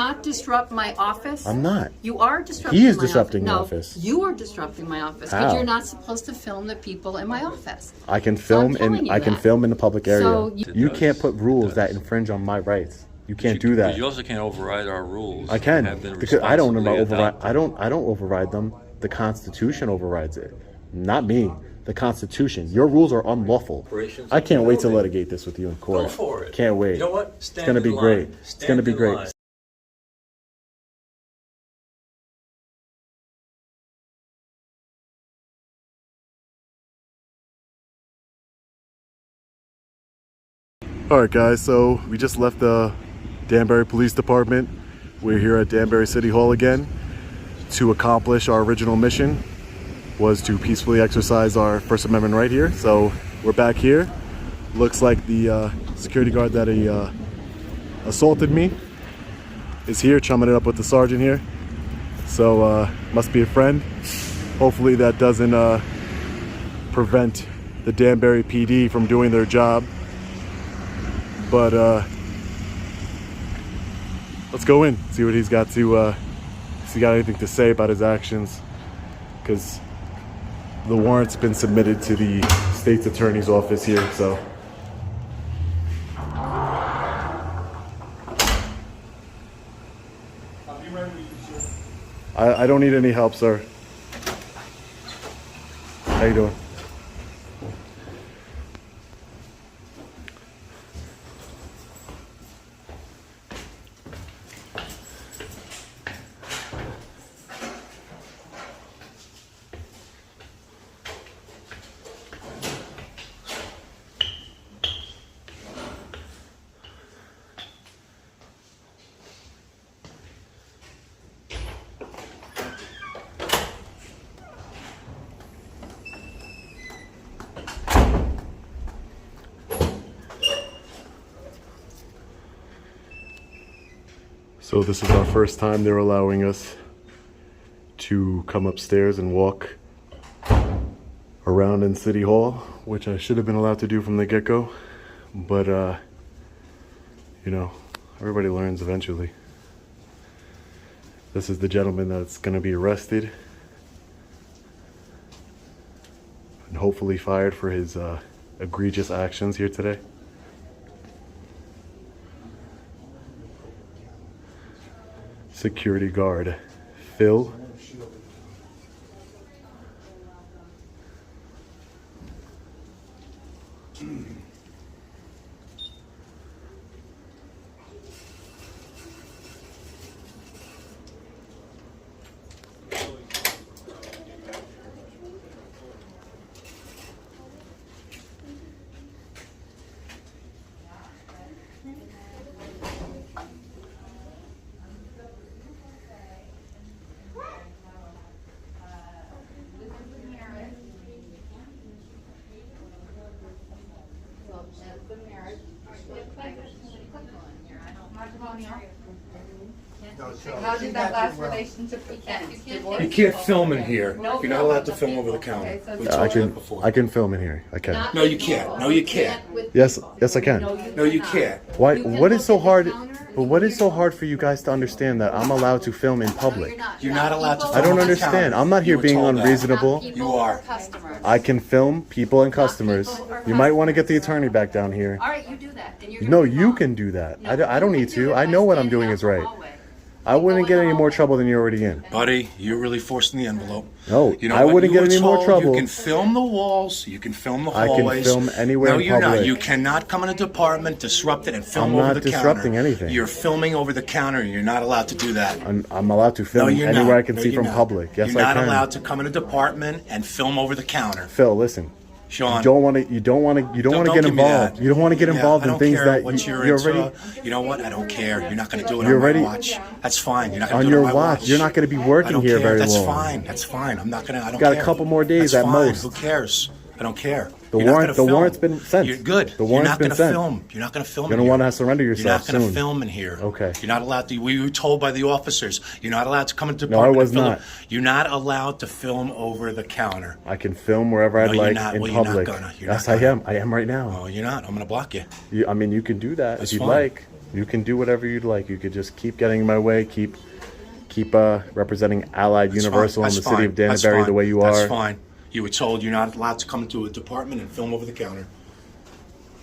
not disrupt my office? I'm not. You are disrupting He is my disrupting office. the office. No, you are disrupting my office. How? Because you're not supposed to film the people in my office. I can film in the public area. So you can't put rules that infringe on my rights. You can't do that. You also can't override our rules. I can, because I don't override. I don't override them. The Constitution overrides it, not me. The Constitution. Your rules are unlawful. I can't wait to litigate this with you in court. Go for it. Can't wait. You know what? It's gonna be great. It's gonna be great. Alright guys, so we just left the Danbury Police Department. We're here at Danbury City Hall again to accomplish our original mission, was to peacefully exercise our First Amendment right here. So we're back here. Looks like the security guard that assaulted me is here, chumming it up with the sergeant here. So must be a friend. Hopefully that doesn't prevent the Danbury PD from doing their job. But let's go in, see what he's got to, if he got anything to say about his actions, because the warrant's been submitted to the state's attorney's office here, so. I don't need any help, sir. How you doing? So this is our first time they're allowing us to come upstairs and walk around in City Hall, which I should have been allowed to do from the get-go. But, you know, everybody learns eventually. This is the gentleman that's going to be arrested and hopefully fired for his egregious actions here today. Security guard Phil. How did that last relationship end? You can't film in here. You're not allowed to film over the counter. We told you that before. I can film in here. I can. No, you can't. No, you can't. Yes, I can. No, you can't. Why? What is so hard? But what is so hard for you guys to understand that I'm allowed to film in public? You're not allowed to film I don't over the understand. counter. I'm not here being unreasonable. You are. I can film people and customers. You might want to get the attorney back down here. All right, you do that. Then you're No, you can do that. I don't need to. I know what I'm doing is right. I wouldn't get any more trouble than you're already in. Buddy, you're really forcing the envelope. No, you know I what? wouldn't You get were any more told trouble. You can film the walls. You can film the I hallways. can film anywhere no, in you're public. not. You cannot come in a department, disrupt it, and film I'm over not the counter. disrupting anything. You're filming over the counter. You're not allowed to do that. I'm allowed to film you're anywhere not. I can No, see you're from not. public. Yes, you're I not can. allowed to come in a department and film over the counter. Phil, listen. Sean, you don't want to get involved. You don't want to get involved in things that you're already. You know what? I don't care. You're not going to do it You're on already- my watch. That's fine. You're not going On to do it your on my watch, watch. you're not going to be working here very That's long. fine. That's fine. I'm not going to. I don't Got a care. couple more days That's at fine. most. Who cares? I don't care. The You're not warrant- gonna the film. warrant's been sent. You're good. The warrant's been sent. You're not going to film. You're not going to film. You're gonna want to surrender yourself You're not going to soon. film in here. Okay. You're not allowed to. We were told by the officers. You're not allowed to come into No, I department. was and film. not. You're not allowed to film over the counter. I can film wherever I'd No, you're like not. in Well, you're not public. gonna. You're Yes, not I gonna. am. I am right now. Oh, you're not. I'm going to block you. I mean, you can do that That's if you'd fine. like. You can do whatever you'd like. You could just keep getting in my way. Keep representing Allied Universal in the city of Danbury the way you are. That's fine. You were told you're not allowed to come into a department and film over the counter.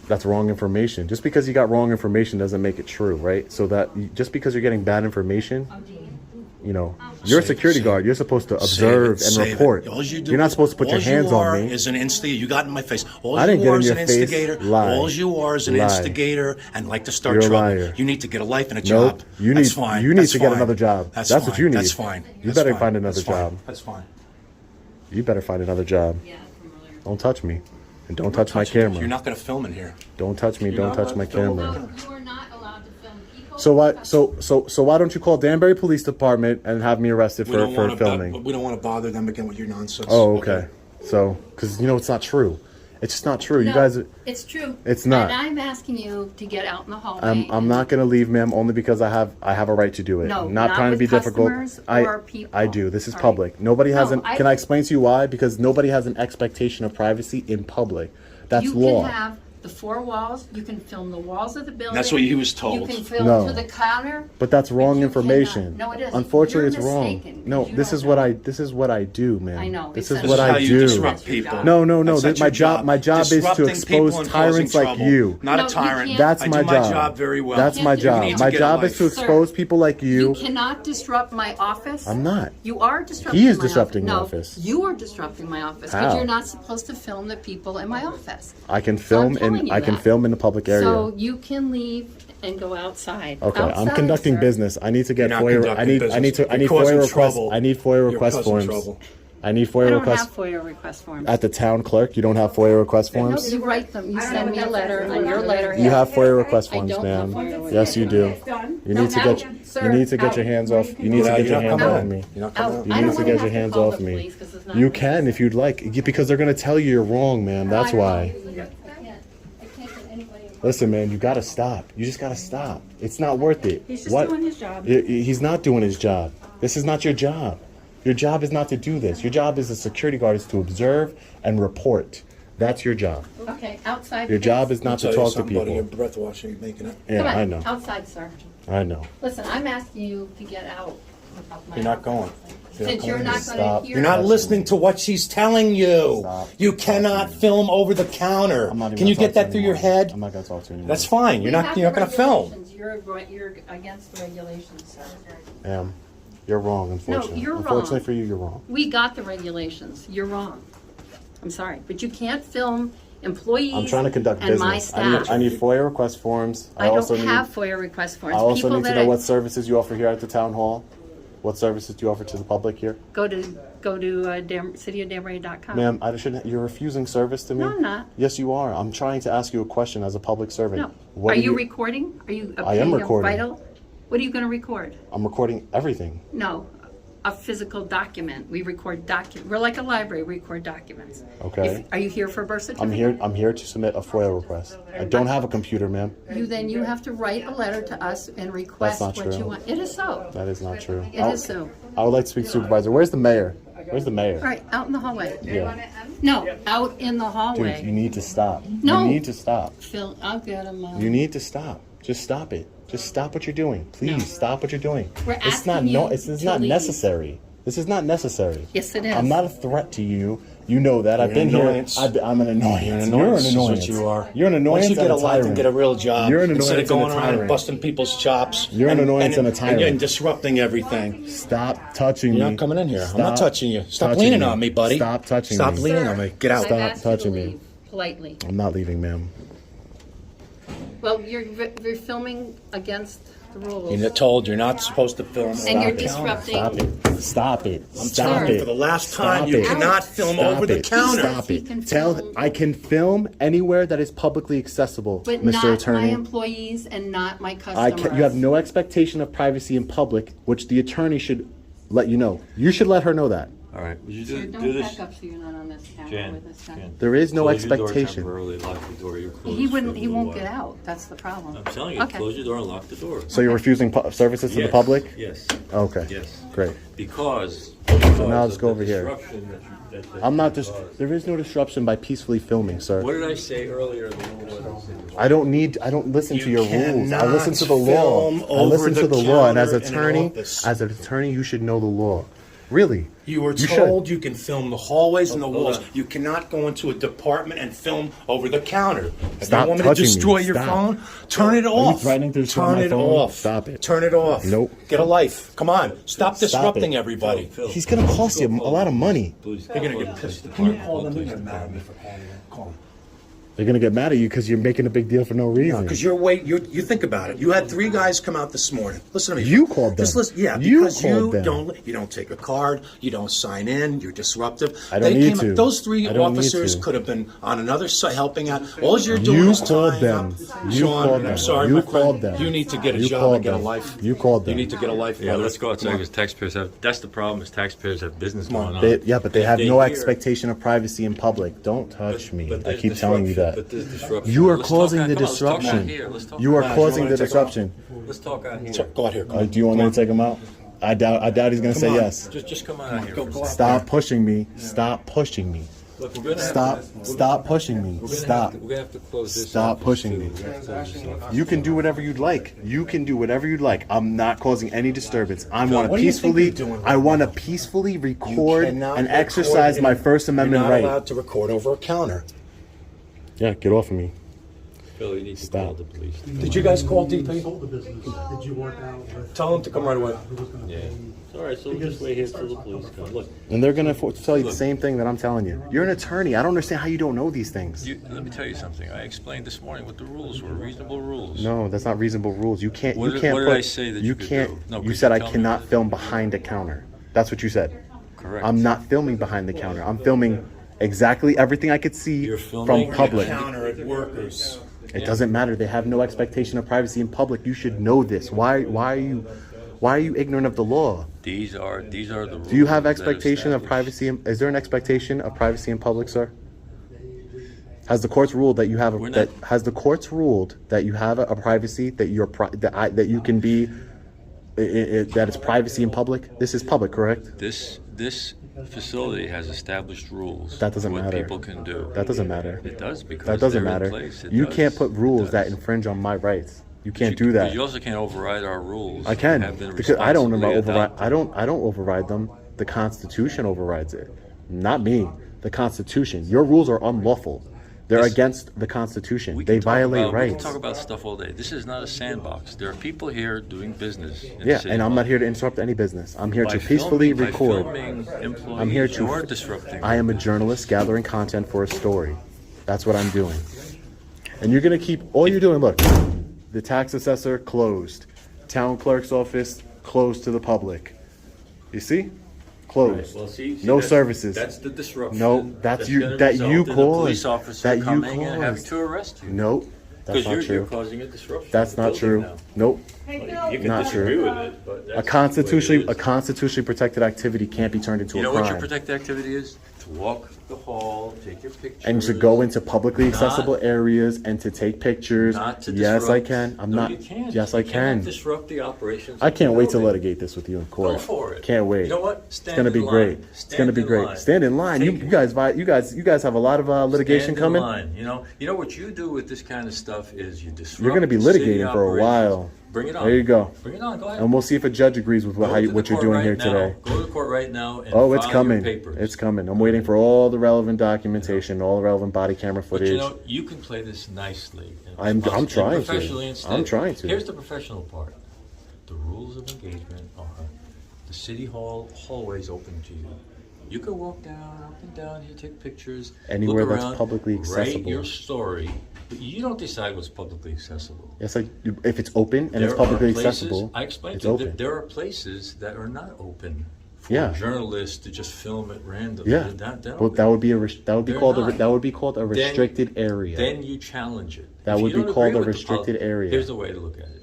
That's wrong information. Just because you got wrong information doesn't make it true, right? So that just because you're getting bad information, you know, you're a security guard. You're supposed to observe and report. You're not supposed to put your hands on me. Is an instigator. You got in my face. I didn't get in your face. Lie. All you are is an instigator and like to start You're a trouble. liar. You need to get a life and a Nope. job. You That's need. fine. You need That's to get fine. another job. That's what fine. you need. That's fine. You That's better fine. find another That's fine. job. That's fine. You better find another job. Yeah, from earlier. Don't touch me, and don't touch my camera. You're not going to film in here. Don't touch me. Don't touch my camera. No, you are not allowed to film people. So what? So why don't you call Danbury Police Department and have me arrested for filming? We don't want to bother them again with your nonsense. Oh, okay. So, because you know it's not true. It's just not true. No, You guys. it's true. It's not. And I'm asking you to get out in the hallway. I'm not gonna leave, ma'am, only because I have a right to do it. No, I'm not trying to with be difficult. customers or people. I do. This is All right. public. Nobody has No, Can I explain to you why? Because nobody has an expectation of privacy in public. That's you law. can have the four walls. You can film the walls of the building. That's what he was told. You can film No. to the counter. But that's wrong you information. cannot. No, it isn't. Unfortunately, You're it's wrong. mistaken, No, because you this don't is what know. this is what I do, man. I know. This This is is what how I you do. disrupt people. No. That's not My your job. My job is to Disrupting expose people and tyrants causing like trouble. you. Not No, a you tyrant. can't. That's I my do my job very well. That's my You job. need to My get a job is to life. expose people like You you. cannot disrupt my office. I'm not. You are disrupting. He is my disrupting office. my No, office. you are disrupting my office How? because you're not supposed to film the people in my office. I can So I'm film telling you I can that. film in the public area. So you can leave and go outside. Okay, I'm Outside, conducting sir. business. I need to get You're not FOIA. I conducting need business. I need You're FOIA causing requests. trouble. I need FOIA You're request causing forms. trouble. I need I FOIA don't requests have FOIA request forms. at the town clerk. You don't have FOIA request No, forms. you write them. You send me a letter, and your letter. You have FOIA request I forms, don't have ma'am. FOIA Yes, you do. You need to get Sir, you need to get your out. hands off. You need to get your hands off me. You're not Out. coming You I need don't to wanna get have your hands call off the me. police 'cause it's not You my can if you'd like, because they're gonna tell you you're wrong, ma'am. That's why. Listen, man, you gotta stop. You just gotta stop. It's not worth it. He's just doing his job. He's not doing his job. This is not your job. Your job is not to do this. Your job as a security guard is to observe and report. That's your job. Okay, outside. Your please. job is not to Tell you talk to something, buddy, Your people. breath washing, you're making it. Yeah, Come on, I know. outside, sir. I know. Listen, I'm asking you to get out of my You're not office. going. Since you're not going Stop. to hear. You're not listening to what she's telling you. Stop. You cannot film over the counter. I'm not even Can you gonna get talk that to through you your anymore. head? I'm not gonna talk to you anymore. That's fine. You're We not. have You're not the going to film. regulations. You're against the regulations, sir. Ma'am, you're wrong, unfortunately. you're Unfortunately wrong. for you, you're wrong. We got the regulations. You're wrong. I'm sorry, but you can't film employees. I'm trying to conduct and my business. staff. I need FOIA request forms. I also don't need have FOIA request forms. I also People need to that know what services you offer here at the town hall. What services do you offer to the public here? go to cityofdanbury.com. Ma'am, you're refusing service to me? No, I'm not. Yes, you are. I'm trying to ask you a question as a public servant. No. What Are do you recording? Are you? I am recording. Vital? What are you going to record? I'm recording everything. No, a physical document. We record We're like a library. We record documents. Okay. Are you here for a birth certificate? I'm here to submit a FOIA request. I don't have a computer, ma'am. You have to write a letter to us and request That's not what true. you want. It is so. That is not true. It is so. I would like to speak to supervisor. Where's the mayor? Where's the mayor? All right, out in the hallway. Yeah. No, out in the Dude, hallway. you need to stop. No. You need to stop. Phil, I'll get him. You need to stop. Just stop it. Just stop what you're doing. Please No. stop what you're doing. We're It's not asking you It's to not leave. necessary. This is not necessary. Yes, it is. I'm not a threat to you. You know that. I've You're been an here. annoyance. I'm an annoyance. You're an You're annoyance. an Is annoyance. what you are. You're an annoyance Once you get and a a life tyrant. and get a real job, You're an instead of annoyance and a going around tyrant. and busting people's chops. You're an annoyance and a tyrant. And disrupting everything. Stop touching me. You're not coming in here. I'm not Stop touching you. Stop touching leaning me. on me, buddy. Stop touching Stop me. leaning on me. Get out. Stop I've asked you to touching me. leave politely. I'm not leaving, ma'am. Well, you're filming against the rules. You're told you're not supposed to film. And you're over the counter. disrupting. Stop it. I'm Stop telling you it. for the last Stop time, you it. cannot film Stop over the it. counter. Stop He can it. film. I can film anywhere that is publicly accessible, But Mr. not my Attorney. employees and not my customers. You have no expectation of privacy in public, which the attorney should let you know. You should let her know that. All right, would you Sir, do don't this? back up so you're not on this camera Jan, with this guy. Jan. There is no Close your door expectation. temporarily, lock the door. You're closed He for a wouldn't. He little won't while. get out. That's the problem. I'm telling you, Okay. close your door and lock the door. So you're refusing services to the Yes, public? Yes. Okay. Yes. Great. Because now let's of go the over here. disruption that you I'm not just. There is no disruption by peacefully filming, sir. What did I say earlier? I don't listen to your rules. I listen to the law. film I listen over to the the law, and as counter in an attorney, office. you should know the law. Really, You were should. told you can film the hallways and the Hold walls. on. You cannot go into a department and film over the counter. If Stop you want me to touching me. destroy your Stop. phone, turn it off. threatening to destroy turn my it phone? off. Stop it. Turn it off. Nope. Get a life. Come on. Stop disrupting it. everybody. Phil, He's gonna cost you a lot of money. Please, They're gonna get pissed. Can you call them? They're gonna get mad at me for calling them. Call them. They're gonna get mad at you because you're making a big deal for no reason. Because you think about it. You had 3 guys come out this morning. Listen to me. You called them. Just listen. Yeah, You because called them. you don't take a card. You don't sign in. You're disruptive. I don't need to. Those 3 I don't need officers to. could have been on another site helping out. All you're doing You is called tying them. up. You Sean, called them. I'm sorry, You my friend. called them. You need to get a You job called and get a them. life. You called them. You need to get a life. Yeah, brother. let's go outside Come on. because taxpayers have. That's the problem. Is taxpayers have business going on. But they have If no hear- expectation of privacy in public. Don't touch me. but I there's keep telling you disruption, that. but there's disruption. You are Let's talk causing out- the come on, let's talk out disruption. here. Let's talk You are out- causing wanna the take off? disruption. Let's talk out here. Go out here. Come on. Do you want me to take him out? I doubt he's gonna say on. yes. Just come on out here. Go for a out second. Stop pushing me. Stop pushing me. Look, we're gonna Stop. Have to, Stop pushing me. We're gonna Stop. We're gonna have to close this. Stop office, pushing too. me. We're gonna close this office. You can do whatever you'd like. You can do whatever you'd like. I'm not causing any disturbance. I want to what do you think peacefully. you're doing right I want to now? peacefully You record cannot and record exercise in- my First Amendment You're not right. allowed to record over a counter. Yeah, get off of me. Phil, you need to Stop. call the police. Did you guys call DP? Sold the business. Did you work out with? Tell them to come right away. Who was gonna Yeah. pay? All right, so we'll just wait here till the police come. Look, And they're gonna tell you the same thing that I'm telling you. You're an attorney. I don't understand how you don't know these things. let me tell you something. I explained this morning what the rules were. Reasonable rules. No, that's not reasonable rules. You can't. What You did- can't what did put. I say that you you could can't. do? No, You could said you I tell me cannot what- film behind a counter. That's what you said. Correct. I'm not filming behind the counter. I'm filming exactly everything I could see You're from filming public. Counter at workers. It doesn't matter. They have no expectation of privacy in public. You should know this. Why are you ignorant of the law? These are the rules. Do you have that expectation of establish- privacy? Is there an expectation of privacy in public, sir? Has the courts ruled that you have We're that not- has the courts ruled that you have a privacy that that you can be that it's privacy in public? This is public, correct? This facility has established rules. That doesn't for what matter. people can do. That doesn't matter. It does because That doesn't they're in matter. place. It You does. can't put rules It that does. infringe on my rights. You can't You- do that. You also can't override our rules. I can Have been because I don't responsibly override. adopted. I don't override them. The Constitution overrides it, not me. The Constitution. Your rules are unlawful. They're This- against the Constitution. We They can talk violate about- We rights. can talk about stuff all day. This is not a sandbox. There are people here doing business. In Yeah, the city and I'm hall. not here to interrupt any business. I'm here By to peacefully filming- record. By filming employees, I'm here to. You are disrupting. I am a journalist gathering content for a story. That's what I'm doing. And you're gonna keep all you're doing. Look, the tax assessor closed, town clerk's office closed to the public. You see, closed. Well, see, no that's- services. That's the disruption. No, that's you- gonna that result you in a caused. police officer That you coming and having caused. to arrest you. Nope, that's Because not you're true. causing a disruption. That's to the not building true. now. Nope. You can Not disagree true. with it, but A that's the way it constitutionally protected activity can't be turned into You a know crime. what your protected activity is? To walk the hall, take your pictures. And to go into publicly accessible Not- areas and to take pictures. Not to Yes, disrupt. I can. I'm No, not. You can't. Yes, You I can. cannot disrupt the operations. I of can't the wait to building. litigate this with you in court. Go for it. Can't wait. You know what? It's Stand gonna be in great. line. It's gonna be Stand in great. line. Stand in line. You Take it. guys have a lot of litigation Stand in coming. line. You know what you do with this kind of stuff is you disrupt. You're gonna be the city litigating for a operations. while. Bring it on. There you go. Bring it on. Go ahead. And we'll see if a judge agrees with Go to the what you're court doing right here now. today. Go to the court right now and Oh, it's file coming. your papers. It's coming. I'm waiting for all the relevant documentation, all the relevant body camera But footage. you know, you can play this nicely. And I'm responsibly trying and to. professionally instead. I'm trying to. Here's the professional part. The rules of engagement are the city hall hallways open to you. You can walk down, up and down here, take pictures. Anywhere look that's around, publicly Write accessible. your story. But you don't decide what's publicly accessible. Yes, if it's open and There it's publicly are places, accessible, I explained it's to you, open. there are places that are not open for Yeah. journalists to just film at random. Yeah, They're well, that would be They're called not. a restricted area. Then you challenge it. That If would you be don't called agree a with the restricted area. Here's the way to look at it.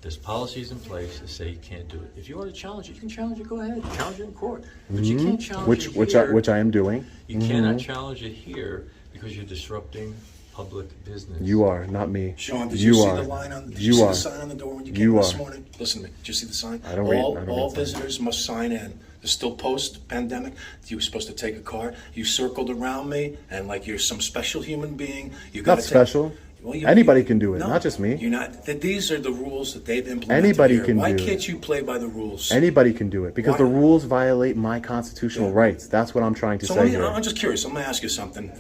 There's policies in place that say you can't do it. If you want to challenge it, you can challenge it. Go ahead, challenge it in court. But you can't challenge it here. which I am doing. You cannot challenge it here because you're disrupting public business. You are, not me. Sean, did you you see are. the line on? Did you you see are. the sign on the door when you You came this are. morning? Listen to me. Did you see the sign? I don't read- All, I don't all read signs. visitors must sign in. It's still post-pandemic. You were supposed to take a car. You circled around me, and like you're some special human being. You got Not special. Well, Anybody can do it, no, not just me. You're not. These are the rules that they've implemented. Anybody here. can Why do can't it. you play by the rules? Anybody can do it because Why? the rules violate my constitutional rights. That's what I'm trying to say here. I'm just curious. I'm going to ask you something.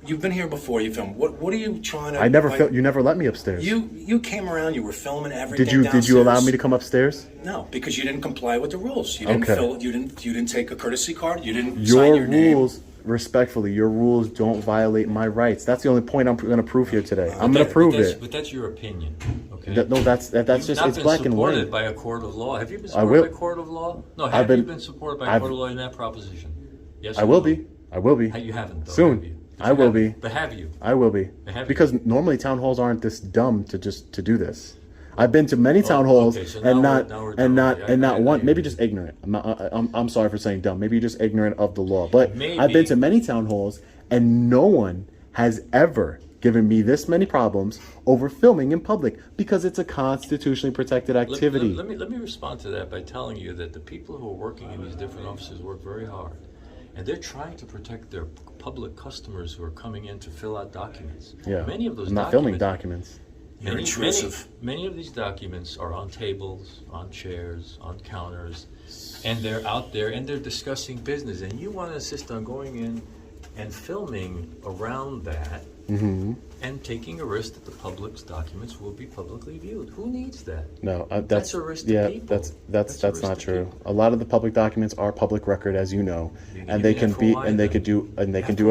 You've been here before. You filmed. What are you trying to? I never you never let me upstairs. You came around. You were filming everything. Did you allow me to come upstairs? No, because you didn't comply with the rules. You didn't Okay. fill. You didn't take a courtesy card. You didn't sign your rules, name. respectfully, your rules don't violate my rights. That's the only point I'm going to prove here today. I'm going to prove it. But that's your opinion. Okay. That's You've just not it's been black and white. supported by a court of law. Have you been I supported will. by a court of law? No, I've have been- you been supported by a court of law in that proposition? Yes. I or will no? be. I will be. You haven't though. Soon. Have you? I will be. But have you? I will be. Have you? Because normally town halls aren't this dumb to do this. I've been to many town halls okay, so and now not we're and not dumb. and not I one. hear Maybe you. just ignorant. I'm sorry for saying dumb. Maybe you're just ignorant of the law. But Maybe. I've been to many town halls and no one has ever given me this many problems over filming in public because it's a constitutionally protected activity. Let me respond to that by telling you that the people who are working in these different offices work very hard. And they're trying to protect their public customers who are coming in to fill out documents. Yeah. Many of those I'm not filming documents. You're intrusive. Many of these documents are on tables, on chairs, on counters, and they're out there and they're discussing business. And you want to insist on going in and filming around that and taking a risk that the public's documents will be publicly viewed. Who needs that? No, That's a risk to yeah, people. that's That's a risk not to true. people. A lot of the public documents are public record, as you know, You and they can can be FOI and they them. could do and they can FOI do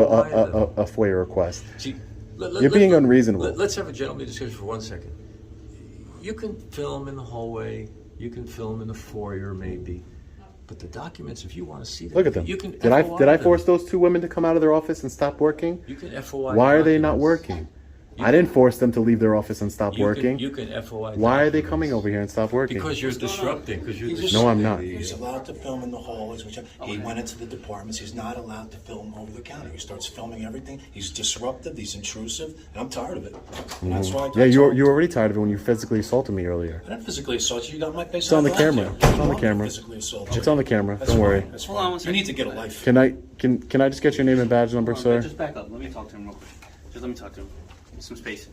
them. a FOIA request. See, You're being unreasonable. Let's have a gentlemanly discussion for 1 second. You can film in the hallway. You can film in the foyer, maybe. But the documents, if you want to see them, Look at them. You can Did I FOI force them. those two women to come out of their office and stop working? You can FOI. Why are they not documents. working? I didn't force them to leave their office and stop You working. You can FOI. Why are they documents. coming over here and stop working? Because you're disrupting. Because you're He's No, I'm disrupting. not. He's allowed to film in the hallways. He went into the departments. He's not allowed to film over the counter. He starts filming everything. He's disruptive. He's intrusive, and I'm tired of it. And that's why. Yeah, you were already tired of it when you physically assaulted me earlier. I didn't physically assault you. You got my face. It's on the out there. camera. You It's on the want me to camera. physically assault you. It's on the camera. That's Don't worry. fine. That's Hold on fine. one You second. need to get a life. Can I just get your name and badge number, sir? Just back up. Let me talk to him real quick. Just let me talk to him. Some space.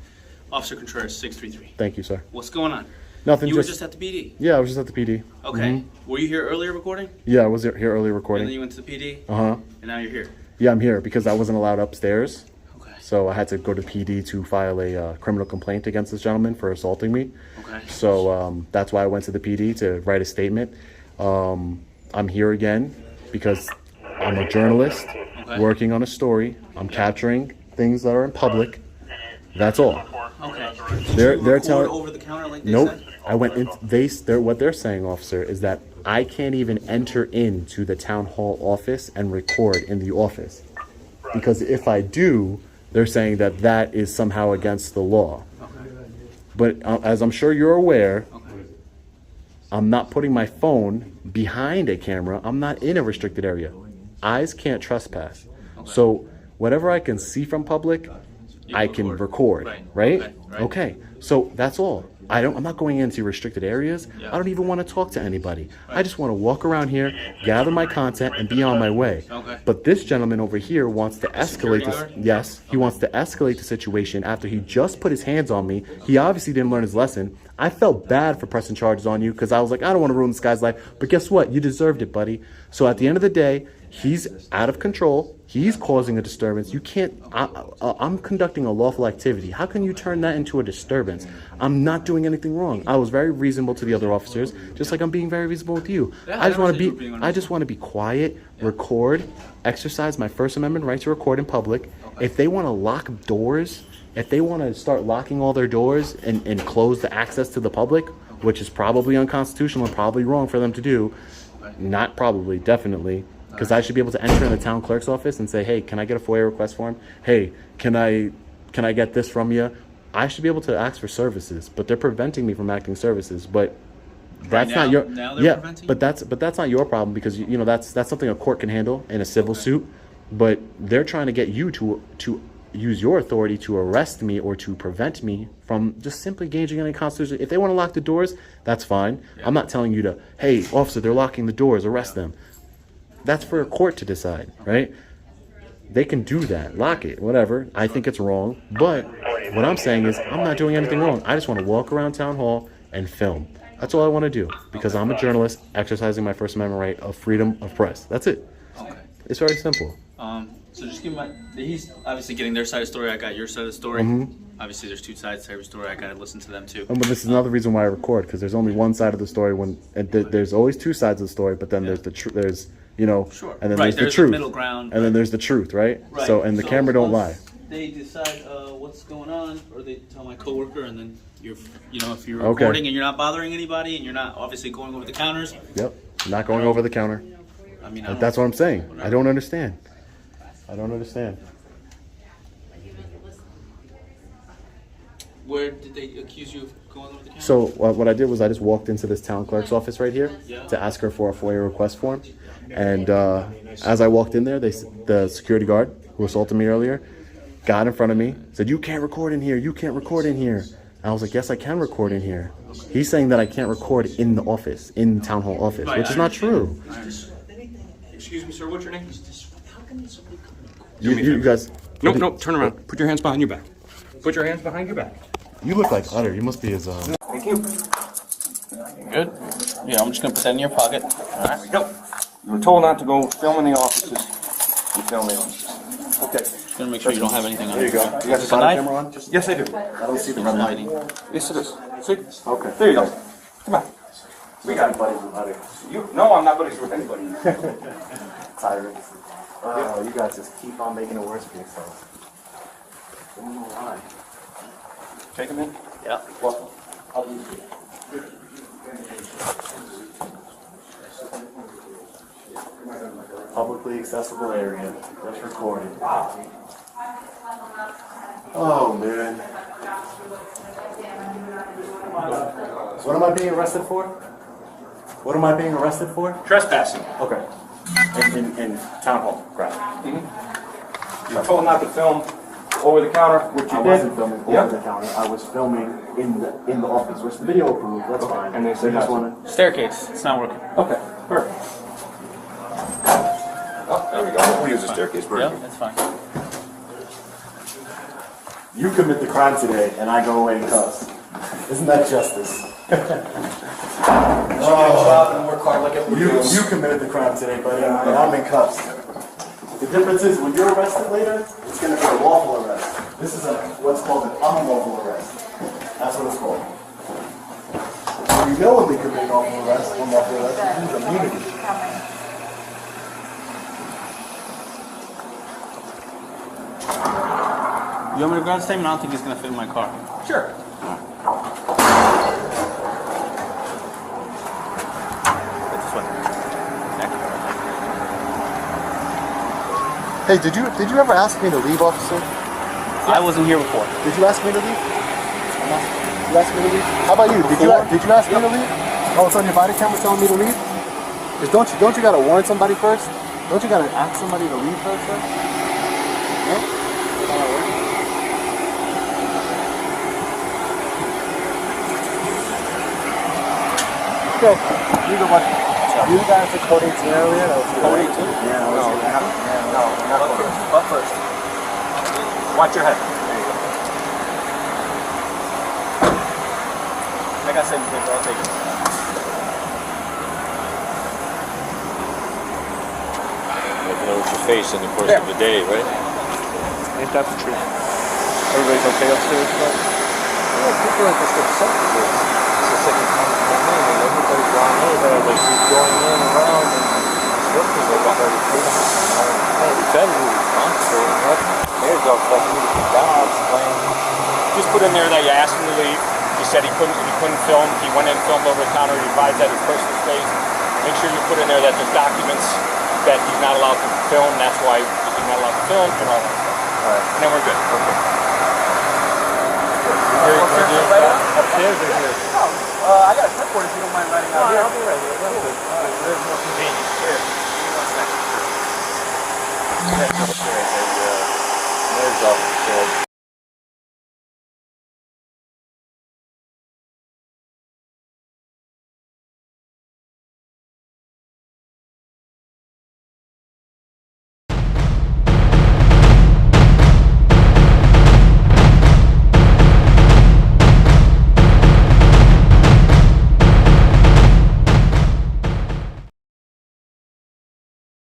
Officer Contreras, 633. Thank you, sir. What's going on? Nothing. You were just at the PD. Yeah, I was just at the PD. Okay. Were you here earlier recording? Yeah, I was here earlier And then recording. you went to the PD? Uh-huh. And now you're here. Yeah, I'm here because I wasn't allowed upstairs. Okay. So I had to go to PD to file a criminal complaint against this gentleman for assaulting me. Okay. So that's why I went to the PD to write a statement. I'm here again because I'm a journalist working on a story. I'm capturing things that are in public. That's all. Okay. They're Record telling. over the counter like they Nope. said? I went in. What they're saying, officer, is that I can't even enter into the town hall office and record in the office because if I do, they're saying that is somehow against the law. But as I'm sure you're aware, I'm not putting my phone behind a camera. I'm not in a restricted area. Eyes can't trespass. So whatever I can see from public, I can record, right? Okay. So that's all. I'm not going into restricted areas. I don't even want to talk to anybody. I just want to walk around here, gather my content, and be on my way. But this gentleman over here wants to escalate this. Yes, he wants to escalate the situation after he just put his hands on me. He obviously didn't learn his lesson. I felt bad for pressing charges on you because I was like, I don't want to ruin this guy's life. But guess what? You deserved it, buddy. So at the end of the day, he's out of control. He's causing a disturbance. You can't. I'm conducting a lawful activity. How can you turn that into a disturbance? I'm not doing anything wrong. I was very reasonable to the other officers, just like I'm being very reasonable with you. I just want to be quiet, record, exercise my First Amendment right to record in public. If they want to lock doors, if they want to start locking all their doors and close the access to the public, which is probably unconstitutional and probably wrong for them to do, not probably, definitely. Because I should be able to enter in the town clerk's office and say, hey, can I get a FOIA request form? Hey, can I get this from you? I should be able to ask for services, but they're preventing me from acting services. But that's not your but that's not your problem because you know that's something a court can handle in a civil suit. But they're trying to get you to use your authority to arrest me or to prevent me from just simply engaging in any constitution. If they want to lock the doors, that's fine. I'm not telling you to, hey, officer, they're locking the doors, arrest them. That's for a court to decide, right? They can do that, lock it, whatever. I think it's wrong, but what I'm saying is I'm not doing anything wrong. I just want to walk around town hall and film. That's all I want to do because I'm a journalist exercising my First Amendment right of freedom of press. That's it. Okay. It's very simple. So just give he's obviously getting their side of the story. I got your side of the story. Obviously, there's two sides to every story. I gotta listen to them too. But this is another reason why I record, because there's only one side of the story. There's always two sides of the story, but then there's the there's Sure. and then Right, there's the there's the truth, middle ground, and then there's the truth, right? Right. So and the camera don't lie. once They decide what's going on, or they tell my coworker, and then if you're Okay. recording and you're not bothering anybody, and you're not obviously going over the counters. Yep, not going over the counter. I mean, That's what I'm saying. I don't understand. I don't understand. Where did they accuse you of going over the counter? So what I did was I just walked into this town clerk's office right here Yeah. to ask her for a FOIA request form, and as I walked in there, the security guard who assaulted me earlier got in front of me, said, "You can't record in here. You can't record in here." I was like, "Yes, I can record in here." He's saying that I can't record in the office, in the town hall office, Right, which is I not understand. true. I understand. Excuse me, sir, what's your name? You guys, Nope, turn around. Put your hands behind your back. Put your hands behind your back. you look like Utter. You must be his. Thank you. Good. Yeah, I'm just gonna put that in your pocket. All right. Go. You were told not to go film in the offices. You film in the offices. Okay. Just gonna make sure you don't have anything on. There you go. You got Is the it body knife? camera on? Yes, I do. I don't see the red lighting. Yes, it is. See? Okay. There you go. Come on. We got buddies with Utter. No, I'm not buddies with anybody. Tyrants. Oh, you guys just keep on making it worse for yourselves. I don't know why. Take him in. Yeah. Welcome. I'll leave you. Publicly accessible area. Just recorded. Oh, man. So what am I being arrested for? What am I being arrested for? Trespassing. Okay. In town hall, correct. You were told not to film over the counter, which you I did. wasn't filming over Yep. the counter. I was filming in the office, which the video approved. That's fine. And they said just not want to. Staircase. It's not working. Okay, perfect. Oh, there we go. We'll use the staircase. Yeah, Perfect. that's fine. You commit the crime today, and I go away in cuffs. Isn't that justice? You committed the crime today, buddy, and I'm in cuffs. The difference is when you're arrested later, it's going to be a lawful arrest. This is what's called an unlawful arrest. That's what it's called. When you knowingly commit an unlawful arrest, you lose immunity. You want me to grab the statement? I don't think it's gonna fit in my car. Sure. This one. Hey, did you ever ask me to leave, officer? I wasn't here before. Did you ask me to leave? You asked me to leave? How about you? Did you ask me to leave? Oh, it's on your body camera telling me to leave? Because don't you gotta warn somebody first? Don't you gotta ask somebody to leave first, sir? No? Okay, you go, buddy. You guys are code 18 earlier? Code 18? Yeah, No, not first. But first. Watch your head. There you go. Like I said, I'll take it. Looking at your face in the course of the day, right? Ain't that the truth? Everybody's okay upstairs, but People are just upset with this. It's just like a come in and everybody's gone over, like he's going in around and his workers are got ready to be federally responsible. And what mayor's all telling me to keep down, I'll explain. Just put in there that you asked him to leave. You said he couldn't film. He went in and filmed over the counter. He advised that his personal space. Make sure you put in there that there's documents that he's not allowed to film. That's why he's not allowed to film and all that stuff. All right. And then we're good. Okay. Upstairs or here? I got a clipboard if you don't mind writing out here. I'll be right here. There's more convenient. Here. Mayor's office said